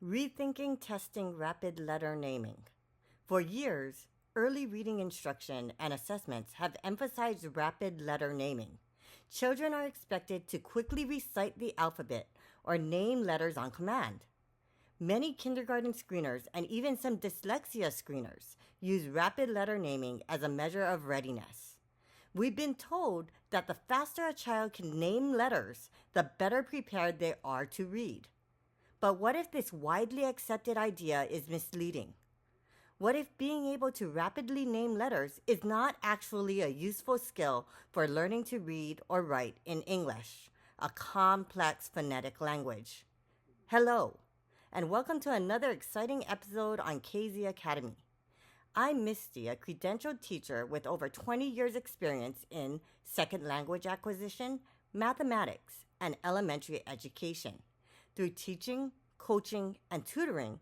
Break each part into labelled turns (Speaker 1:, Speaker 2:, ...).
Speaker 1: Rethinking testing rapid letter naming. For years, early reading instruction and assessments have emphasized rapid letter naming. Children are expected to quickly recite the alphabet or name letters on command. Many kindergarten screeners and even some dyslexia screeners use rapid letter naming as a measure of readiness. We've been told that the faster a child can name letters, the better prepared they are to read. But what if this widely accepted idea is misleading? What if being able to rapidly name letters is not actually a useful skill for learning to read or write in English, a complex phonetic language? Hello, and welcome to another exciting episode on KZ Academy. I'm Misty, a credentialed teacher with over 20 years' experience in second language acquisition, mathematics, and elementary education. Through teaching, coaching, and tutoring,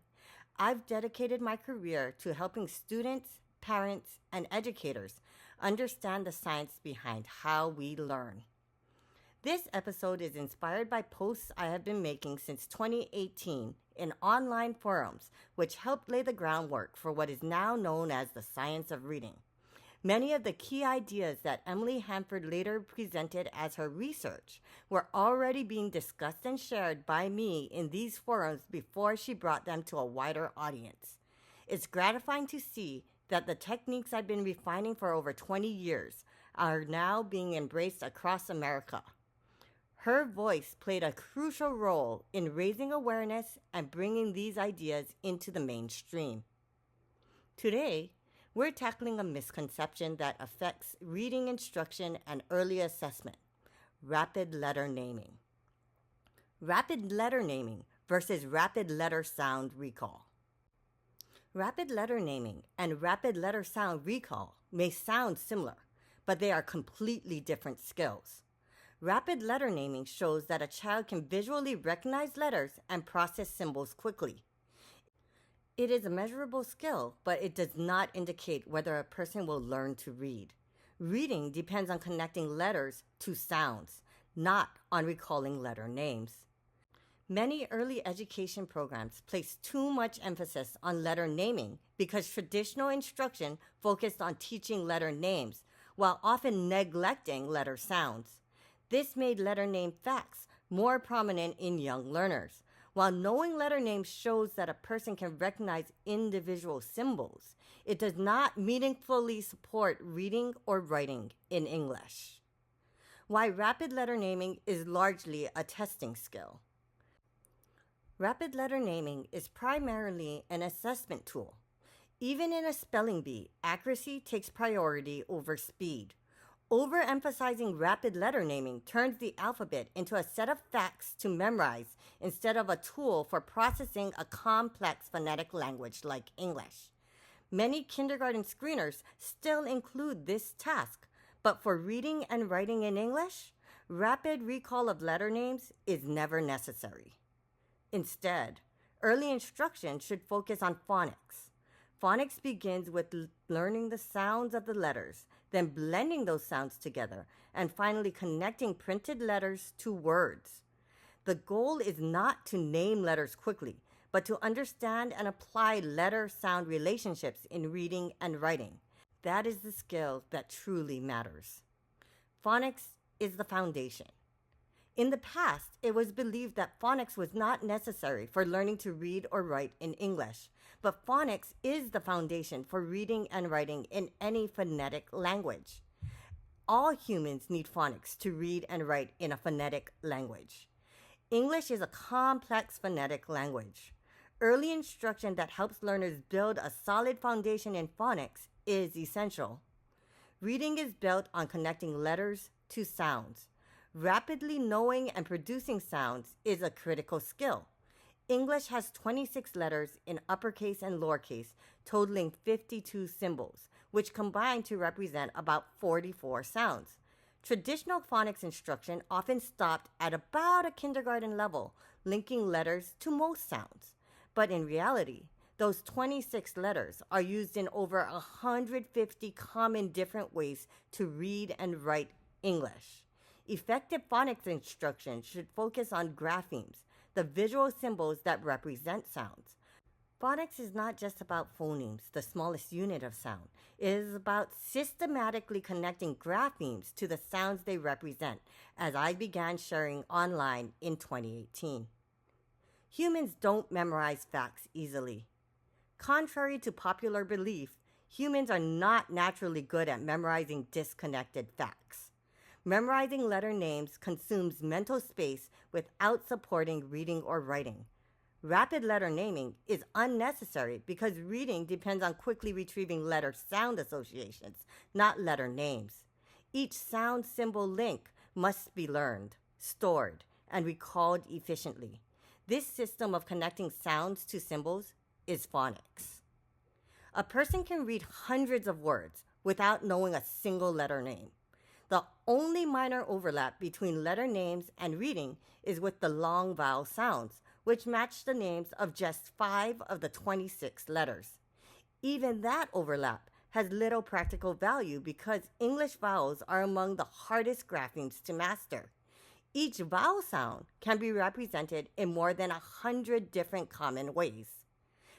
Speaker 1: I've dedicated my career to helping students, parents, and educators understand the science behind how we learn. This episode is inspired by posts I have been making since 2018 in online forums, which helped lay the groundwork for what is now known as the science of reading. Many of the key ideas that Emily Hanford later presented as her research were already being discussed and shared by me in these forums before she brought them to a wider audience. It's gratifying to see that the techniques I've been refining for over 20 years are now being embraced across America. Her voice played a crucial role in raising awareness and bringing these ideas into the mainstream. Today, we're tackling a misconception that affects reading instruction and early assessment: rapid letter naming. Rapid letter naming versus rapid letter sound recall. Rapid letter naming and rapid letter sound recall may sound similar, but they are completely different skills. Rapid letter naming shows that a child can visually recognize letters and process symbols quickly. It is a measurable skill, but it does not indicate whether a person will learn to read. Reading depends on connecting letters to sounds, not on recalling letter names. Many early education programs place too much emphasis on letter naming because traditional instruction focused on teaching letter names, while often neglecting letter sounds. This made letter name facts more prominent in young learners. While knowing letter names shows that a person can recognize individual symbols, it does not meaningfully support reading or writing in English. Why rapid letter naming is largely a testing skill. Rapid letter naming is primarily an assessment tool. Even in a spelling bee, accuracy takes priority over speed. Overemphasizing rapid letter naming turns the alphabet into a set of facts to memorize instead of a tool for processing a complex phonetic language like English. Many kindergarten screeners still include this task, but for reading and writing in English, rapid recall of letter names is never necessary. Instead, early instruction should focus on phonics. Phonics begins with learning the sounds of the letters, then blending those sounds together, and finally connecting printed letters to words. The goal is not to name letters quickly, but to understand and apply letter-sound relationships in reading and writing. That is the skill that truly matters. Phonics is the foundation. In the past, it was believed that phonics was not necessary for learning to read or write in English, but phonics is the foundation for reading and writing in any phonetic language. All humans need phonics to read and write in a phonetic language. English is a complex phonetic language. Early instruction that helps learners build a solid foundation in phonics is essential. Reading is built on connecting letters to sounds. Rapidly knowing and producing sounds is a critical skill. English has 26 letters in uppercase and lowercase, totaling 52 symbols, which combine to represent about 44 sounds. Traditional phonics instruction often stopped at about a kindergarten level, linking letters to most sounds. But in reality, those 26 letters are used in over 150 common different ways to read and write English. Effective phonics instruction should focus on graphemes, the visual symbols that represent sounds. Phonics is not just about phonemes, the smallest unit of sound. It is about systematically connecting graphemes to the sounds they represent, as I began sharing online in 2018. Humans don't memorize facts easily. Contrary to popular belief, humans are not naturally good at memorizing disconnected facts. Memorizing letter names consumes mental space without supporting reading or writing. Rapid letter naming is unnecessary because reading depends on quickly retrieving letter-sound associations, not letter names. Each sound symbol link must be learned, stored, and recalled efficiently. This system of connecting sounds to symbols is phonics. A person can read hundreds of words without knowing a single letter name. The only minor overlap between letter names and reading is with the long vowel sounds, which match the names of just 5 of the 26 letters. Even that overlap has little practical value because English vowels are among the hardest graphemes to master. Each vowel sound can be represented in more than 100 different common ways.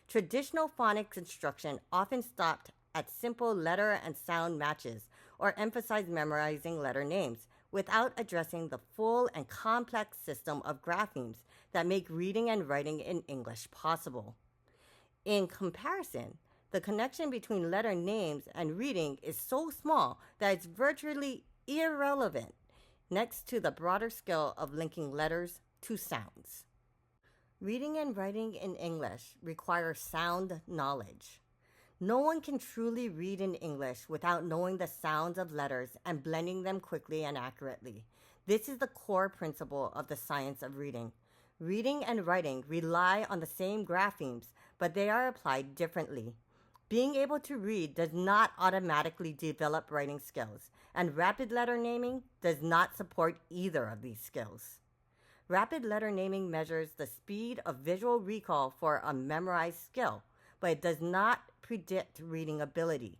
Speaker 1: Traditional phonics instruction often stopped at simple letter and sound matches or emphasized memorizing letter names without addressing the full and complex system of graphemes that make reading and writing in English possible. In comparison, the connection between letter names and reading is so small that it's virtually irrelevant next to the broader skill of linking letters to sounds. Reading and writing in English require sound knowledge. No one can truly read in English without knowing the sounds of letters and blending them quickly and accurately. This is the core principle of the science of reading. Reading and writing rely on the same graphemes, but they are applied differently. Being able to read does not automatically develop writing skills, and rapid letter naming does not support either of these skills. Rapid letter naming measures the speed of visual recall for a memorized skill, but it does not predict reading ability.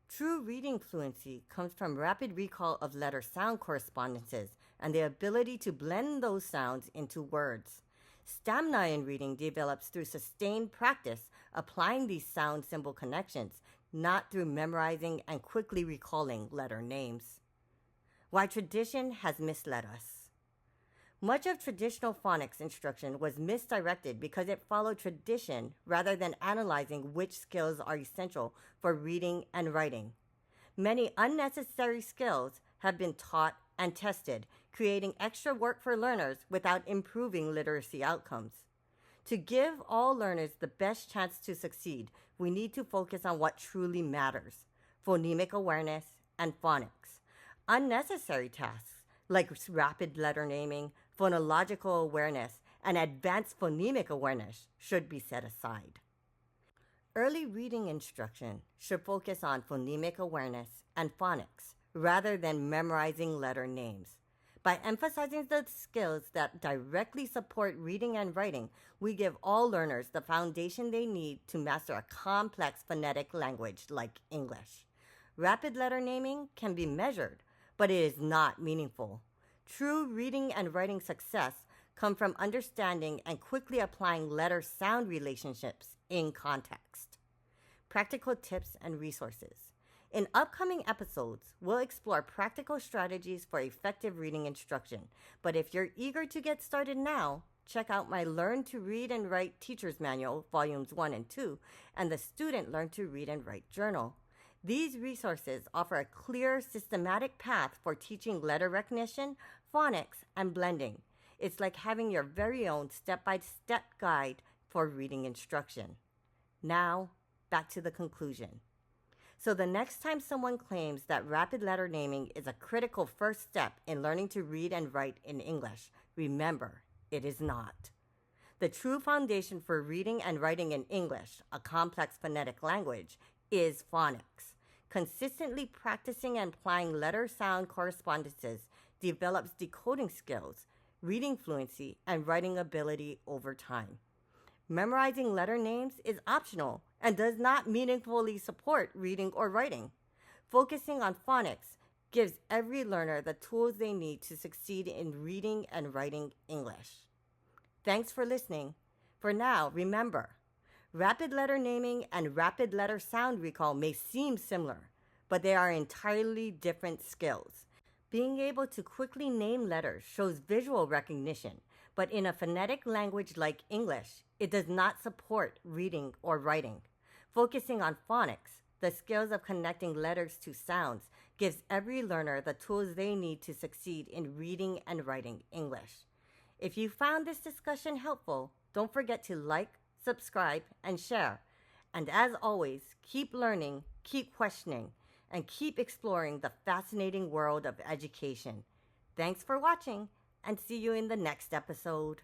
Speaker 1: True reading fluency comes from rapid recall of letter-sound correspondences and the ability to blend those sounds into words. Stamina in reading develops through sustained practice applying these sound symbol connections, not through memorizing and quickly recalling letter names. Why tradition has misled us. Much of traditional phonics instruction was misdirected because it followed tradition rather than analyzing which skills are essential for reading and writing. Many unnecessary skills have been taught and tested, creating extra work for learners without improving literacy outcomes. To give all learners the best chance to succeed, we need to focus on what truly matters: phonemic awareness and phonics. Unnecessary tasks like rapid letter naming, phonological awareness, and advanced phonemic awareness should be set aside. Early reading instruction should focus on phonemic awareness and phonics rather than memorizing letter names. By emphasizing the skills that directly support reading and writing, we give all learners the foundation they need to master a complex phonetic language like English. Rapid letter naming can be measured, but it is not meaningful. True reading and writing success come from understanding and quickly applying letter-sound relationships in context. Practical tips and resources. In upcoming episodes, we'll explore practical strategies for effective reading instruction. But if you're eager to get started now, check out my Learn to Read and Write Teacher's Manual, Volumes 1 and 2, and the Student Learn to Read and Write Journal. These resources offer a clear, systematic path for teaching letter recognition, phonics, and blending. It's like having your very own step-by-step guide for reading instruction. Now, back to the conclusion. So the next time someone claims that rapid letter naming is a critical first step in learning to read and write in English, remember, it is not. The true foundation for reading and writing in English, a complex phonetic language, is phonics. Consistently practicing and applying letter-sound correspondences develops decoding skills, reading fluency, and writing ability over time. Memorizing letter names is optional and does not meaningfully support reading or writing. Focusing on phonics gives every learner the tools they need to succeed in reading and writing English. Thanks for listening. For now, remember, rapid letter naming and rapid letter sound recall may seem similar, but they are entirely different skills. Being able to quickly name letters shows visual recognition, but in a phonetic language like English, it does not support reading or writing. Focusing on phonics, the skills of connecting letters to sounds, gives every learner the tools they need to succeed in reading and writing English. If you found this discussion helpful, don't forget to like, subscribe, and share. And as always, keep learning, keep questioning, and keep exploring the fascinating world of education. Thanks for watching, and see you in the next episode.